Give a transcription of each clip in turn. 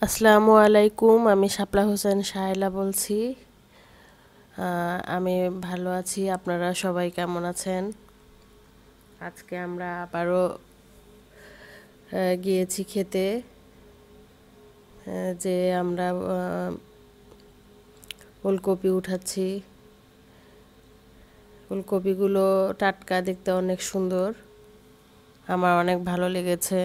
আসসালামু আলাইকুম। আমি শাপলা হোসেন শাহেলা বলছি। আমি ভালো আছি। আপনারা সবাই কেমন আছেন? আজকে আমরা আবারও গিয়েছি খেতে, যে আমরা ওলকপি উঠাচ্ছি। ওলকপিগুলো টাটকা, দেখতে অনেক সুন্দর। আমার অনেক ভালো লেগেছে।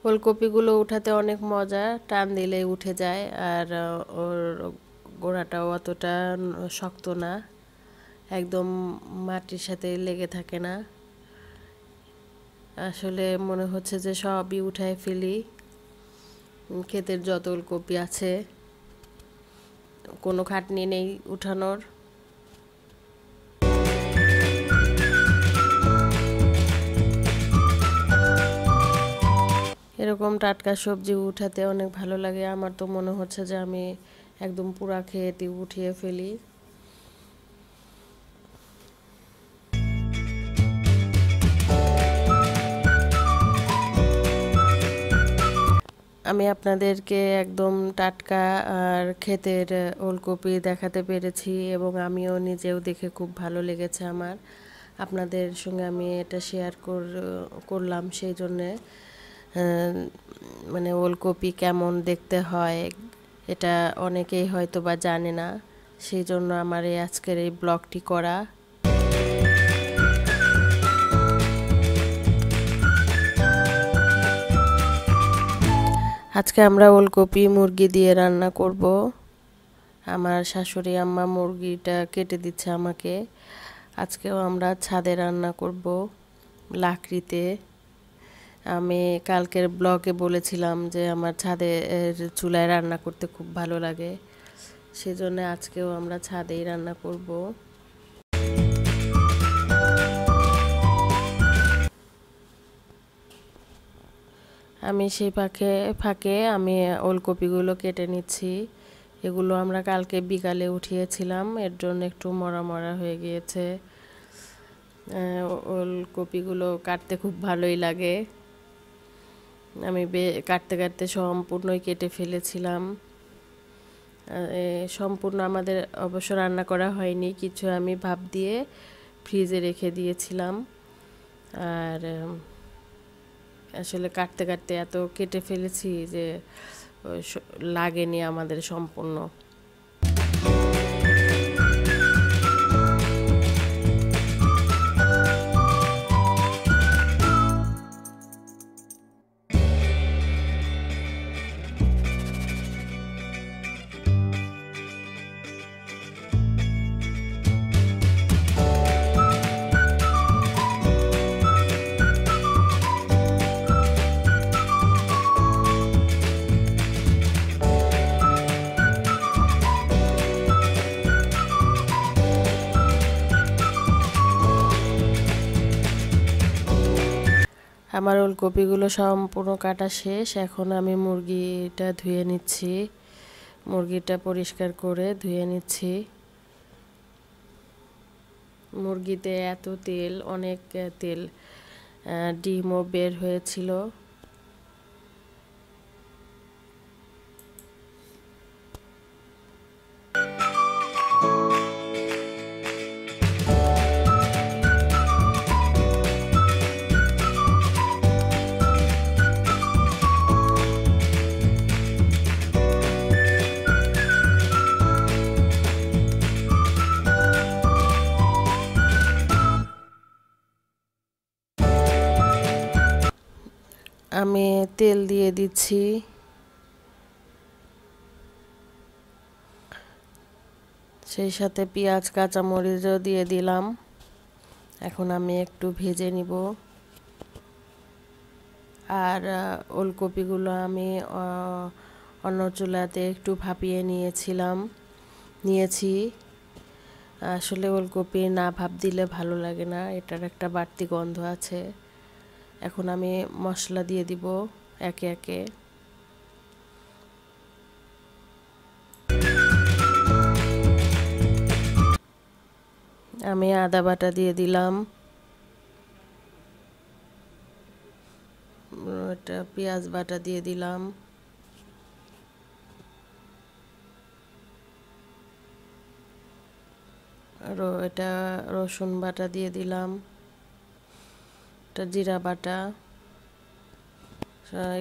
ওলকপিগুলো উঠাতে অনেক মজা, টান দিলেই উঠে যায়। আর ওর গোড়াটাও অতটা শক্ত না, একদম মাটির সাথে লেগে থাকে না। আসলে মনে হচ্ছে যে সবই উঠায় ফেলি। ক্ষেতের যত ওলকপি আছে, কোনো খাটনি নেই উঠানোর। এরকম টাটকা সবজি উঠাতে অনেক ভালো লাগে। আমার তো মনে হচ্ছে যে আমি একদম পুরা খেতে উঠিয়ে ফেলি। আমি আপনাদেরকে একদম টাটকা আর ক্ষেতের ওলকপি দেখাতে পেরেছি, এবং আমিও নিজেও দেখে খুব ভালো লেগেছে আমার। আপনাদের সঙ্গে আমি এটা শেয়ার করলাম সেই জন্যে। মানে ওলকপি কেমন দেখতে হয় এটা অনেকেই হয়তো বা জানে না, সেই জন্য আমার এই আজকের এই ব্লগটি করা। আজকে আমরা ওলকপি মুরগি দিয়ে রান্না করব। আমার শাশুড়ি আম্মা মুরগিটা কেটে দিচ্ছে আমাকে। আজকেও আমরা ছাদে রান্না করব, লাকড়িতে। আমি কালকের ব্লগে বলেছিলাম যে আমার ছাদের চুলায় রান্না করতে খুব ভালো লাগে, সেজন্য আজকেও আমরা ছাদেই রান্না করব। আমি সেই ফাঁকে আমি ওলকপিগুলো কেটে নিচ্ছি। এগুলো আমরা কালকে বিকালে উঠিয়েছিলাম, এর জন্য একটু মরা মরা হয়ে গিয়েছে। ওলকপিগুলো কাটতে খুব ভালোই লাগে। আমি কাটতে কাটতে সম্পূর্ণই কেটে ফেলেছিলাম। সম্পূর্ণ আমাদের অবশ্য রান্না করা হয়নি, কিছু আমি ভাপ দিয়ে ফ্রিজে রেখে দিয়েছিলাম। আর আসলে কাটতে কাটতে এত কেটে ফেলেছি যে লাগেনি আমাদের সম্পূর্ণ। আমার ওলকপিগুলো সম্পূর্ণ কাটা শেষ। এখন আমি মুরগিটা ধুয়ে নিচ্ছি, মুরগিটা পরিষ্কার করে ধুয়ে নিচ্ছি। মুরগিতে এত তেল, অনেক তেল, ডিমও বের হয়েছিল। আমি তেল দিয়ে দিচ্ছি। সেই সাথে পেঁয়াজ কাঁচামরিচও দিয়ে দিলাম। এখন আমি একটু ভেজে নিব। আর ওলকপিগুলো আমি অন্য চুলাতে একটু ভাপিয়ে নিয়েছি। আসলে ওলকপি না ভাপ দিলে ভালো লাগে না, এটার একটা বাড়তি গন্ধ আছে। এখন আমি মশলা দিয়ে দিব একে একে। আমি আদা বাটা দিয়ে দিলাম, এটা পেঁয়াজ বাটা দিয়ে দিলাম, আর এটা রসুন বাটা দিয়ে দিলাম, এটা জিরা বাটা।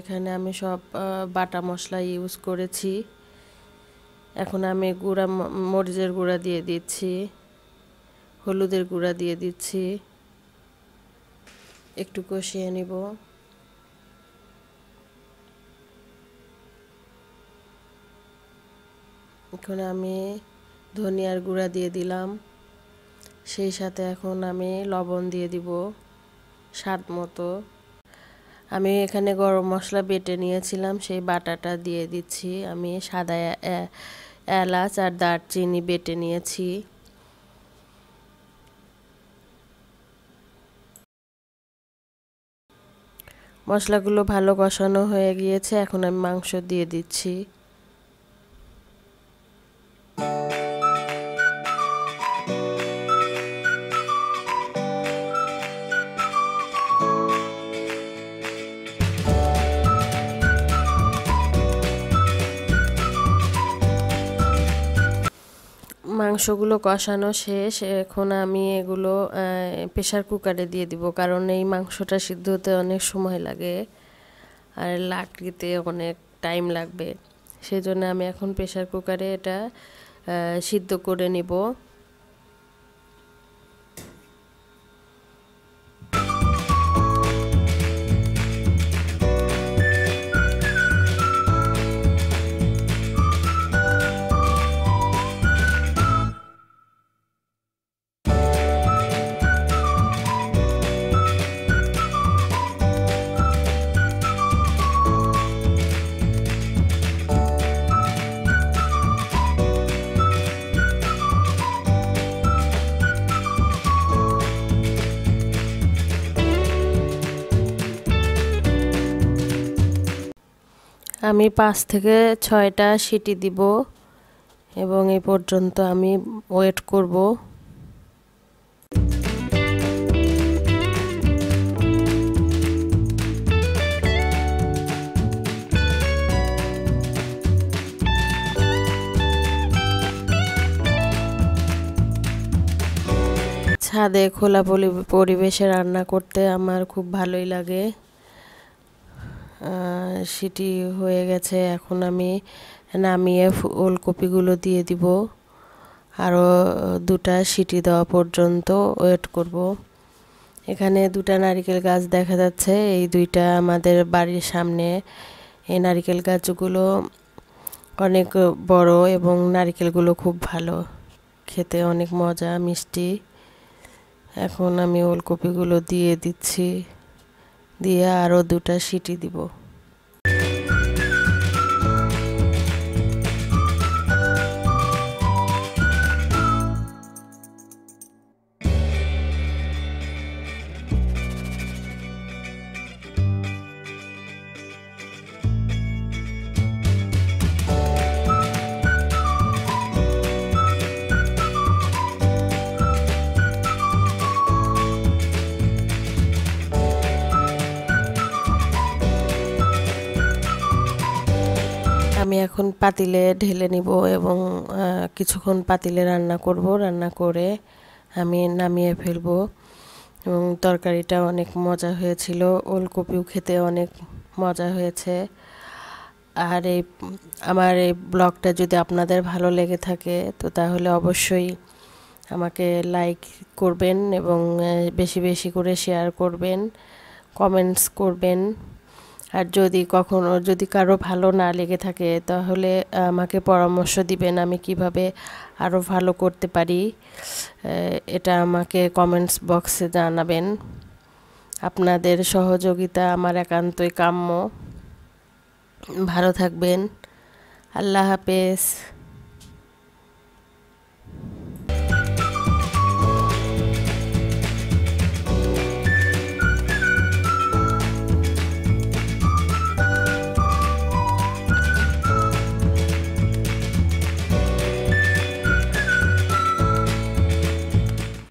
এখানে আমি সব বাটা মশলা ইউজ করেছি। এখন আমি মরিচের গুঁড়া দিয়ে দিচ্ছি, হলুদের গুঁড়া দিয়ে দিচ্ছি, একটু কষিয়ে নিব। এখন আমি ধনিয়ার গুঁড়া দিয়ে দিলাম, সেই সাথে এখন আমি লবণ দিয়ে দিব স্বাদ মতো। আমি এখানে গরম মশলা বেটে নিয়েছিলাম, সেই বাটাটা দিয়ে দিচ্ছি। আমি সাদা এলাচ আর দারচিনি বেটে নিয়েছি। মশলাগুলো ভালো কষানো হয়ে গিয়েছে, এখন আমি মাংস দিয়ে দিচ্ছি। মাংসগুলো কষানো শেষ, এখন আমি এগুলো প্রেসার কুকারে দিয়ে দিব, কারণ এই মাংসটা সিদ্ধ হতে অনেক সময় লাগে আর লাকড়িতে অনেক টাইম লাগবে। সেজন্য আমি এখন প্রেসার কুকারে এটা সিদ্ধ করে নিব। আমি 5 থেকে 6টা সিটি দিব এবং এই পর্যন্ত আমি ওয়েট করব। ছাদে খোলা পরিবেশে রান্না করতে আমার খুব ভালোই লাগে। সিটি হয়ে গেছে, এখন আমি নামিয়ে ওলকপিগুলো দিয়ে দিব। আরও 2টা সিটি দেওয়া পর্যন্ত ওয়েট করব। এখানে 2টা নারকেল গাছ দেখা যাচ্ছে, এই 2টা আমাদের বাড়ির সামনে। এই নারকেল গাছগুলো অনেক বড় এবং নারকেলগুলো খুব ভালো খেতে, অনেক মজা মিষ্টি। এখন আমি ওলকপিগুলো দিয়ে দিচ্ছি, দিয়ে আরও 2টা সিটি দিব। আমি এখন পাতিলে ঢেলে নিব এবং কিছুক্ষণ পাতিলে রান্না করব। রান্না করে আমি নামিয়ে ফেলবো। এবং তরকারিটা অনেক মজা হয়েছিল, ওলকপিও খেতে অনেক মজা হয়েছে। আর আমার এই ব্লগটা যদি আপনাদের ভালো লেগে থাকে তো তাহলে অবশ্যই আমাকে লাইক করবেন এবং বেশি বেশি করে শেয়ার করবেন, কমেন্টস করবেন। আর যদি কারো ভালো না লেগে থাকে তাহলে আমাকে পরামর্শ দিবেন আমি কিভাবে আরও ভালো করতে পারি, এটা আমাকে কমেন্টস বক্সে জানাবেন। আপনাদের সহযোগিতা আমার একান্তই কাম্য। ভালো থাকবেন। আল্লাহ হাফেজ।